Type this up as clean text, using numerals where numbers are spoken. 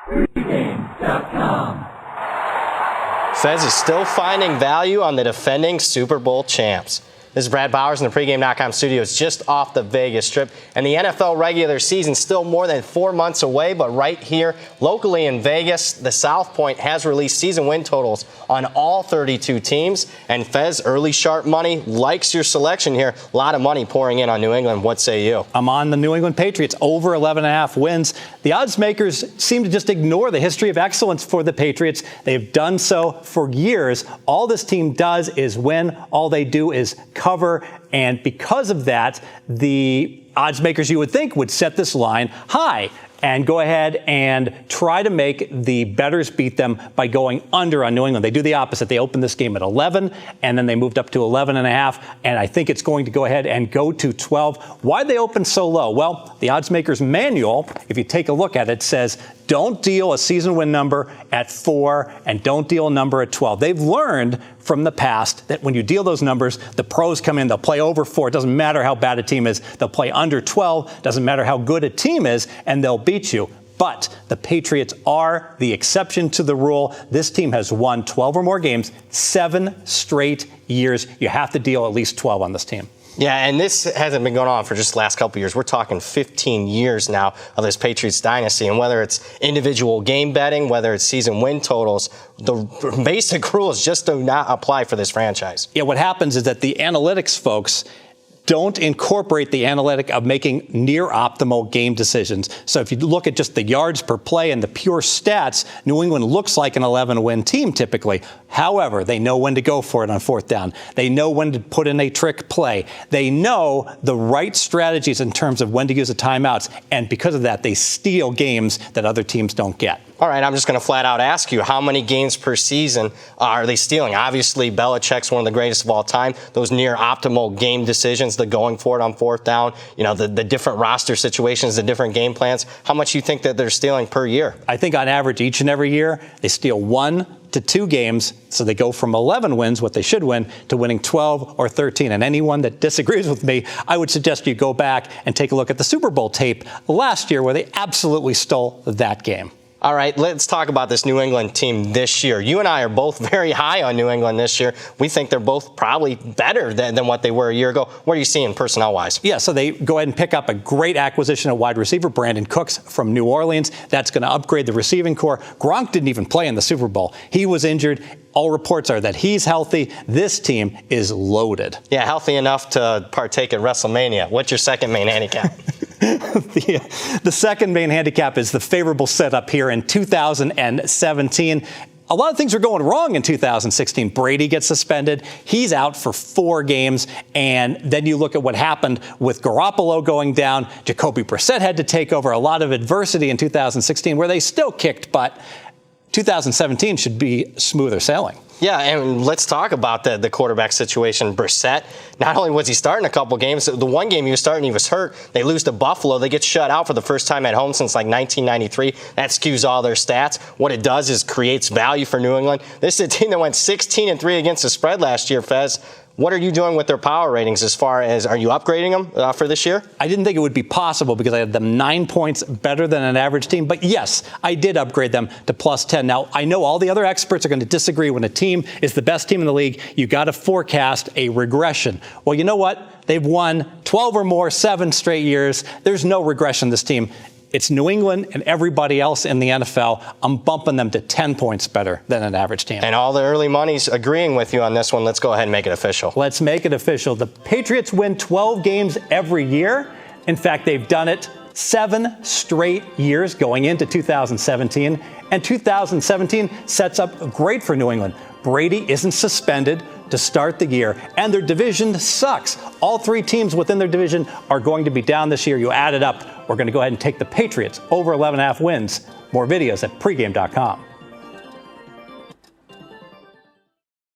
Pregame.com. Fez is still finding value on the defending Super Bowl champs. This is Brad Bowers in the Pregame.com studios just off the Vegas Strip. And the NFL regular season still more than 4 months away, but right here locally in Vegas, the South Point has released season win totals on all 32 teams. And Fez, early sharp money, likes your selection here. A lot of money pouring in on New England. What say you? I'm on the New England Patriots, over 11.5 wins. The odds makers seem to just ignore the history of excellence for the Patriots. They've done so for years. All this team does is win. All they do is cover, and because of that, the odds makers, you would think, would set this line high and go ahead and try to make the bettors beat them by going under on New England. They do the opposite. They opened this game at 11, and then they moved up to 11.5, and I think it's going to go ahead and go to 12. Why'd they open so low? Well, the odds makers manual, if you take a look at it, says don't deal a season win number at 4 and don't deal a number at 12. They've learned from the past that when you deal those numbers, the pros come in, they'll play over 4. It doesn't matter how bad a team is. They'll play under 12. Doesn't matter how good a team is, and they'll beat you. But the Patriots are the exception to the rule. This team has won 12 or more games, 7 straight years. You have to deal at least 12 on this team. Yeah, and this hasn't been going on for just the last couple of years. We're talking 15 years now of this Patriots dynasty. And whether it's individual game betting, whether it's season win totals, the basic rules just do not apply for this franchise. Yeah, what happens is that the analytics folks don't incorporate the analytic of making near optimal game decisions. So if you look at just the yards per play and the pure stats, New England looks like an 11-win team typically. However, they know when to go for it on fourth down. They know when to put in a trick play. They know the right strategies in terms of when to use the timeouts. And because of that, they steal games that other teams don't get. All right, I'm just going to flat out ask you, how many games per season are they stealing? Obviously, Belichick's one of the greatest of all time. Those near optimal game decisions, the going for it on fourth down, the different roster situations, the different game plans. How much do you think that they're stealing per year? I think on average, each and every year, they steal 1 to 2 games. So they go from 11 wins, what they should win, to winning 12 or 13. And anyone that disagrees with me, I would suggest you go back and take a look at the Super Bowl tape last year where they absolutely stole that game. All right, let's talk about this New England team this year. You and I are both very high on New England this year. We think they're both probably better than what they were a year ago. What are you seeing personnel-wise? Yeah, so they go ahead and pick up a great acquisition of wide receiver, Brandon Cooks from New Orleans. That's going to upgrade the receiving core. Gronk didn't even play in the Super Bowl. He was injured. All reports are that he's healthy. This team is loaded. Yeah, healthy enough to partake in WrestleMania. What's your second main handicap? The second main handicap is the favorable setup here in 2017. A lot of things are going wrong in 2016. Brady gets suspended. He's out for 4 games. And then you look at what happened with Garoppolo going down. Jacoby Brissett had to take over. A lot of adversity in 2016 where they still kicked butt. 2017 should be smoother sailing. Yeah, and let's talk about the quarterback situation. Brissett, not only was he starting a couple games, the one game he was starting, he was hurt. They lose to Buffalo. They get shut out for the first time at home since like 1993. That skews all their stats. What it does is creates value for New England. This is a team that went 16-3 against the spread last year, Fez. What are you doing with their power ratings as far as, are you upgrading them for this year? I didn't think it would be possible because I had them 9 points better than an average team. But yes, I did upgrade them to +10. Now, I know all the other experts are going to disagree. When a team is the best team in the league, you got to forecast a regression. Well, you know what? They've won 12 or more, 7 straight years. There's no regression this team. It's New England and everybody else in the NFL. I'm bumping them to 10 points better than an average team. And all the early money's agreeing with you on this one. Let's go ahead and make it official. Let's make it official. The Patriots win 12 games every year. In fact, they've done it 7 straight years going into 2017. And 2017 sets up great for New England. Brady isn't suspended to start the year, and their division sucks. All 3 teams within their division are going to be down this year. You add it up. We're going to go ahead and take the Patriots over 11.5 wins. More videos at pregame.com.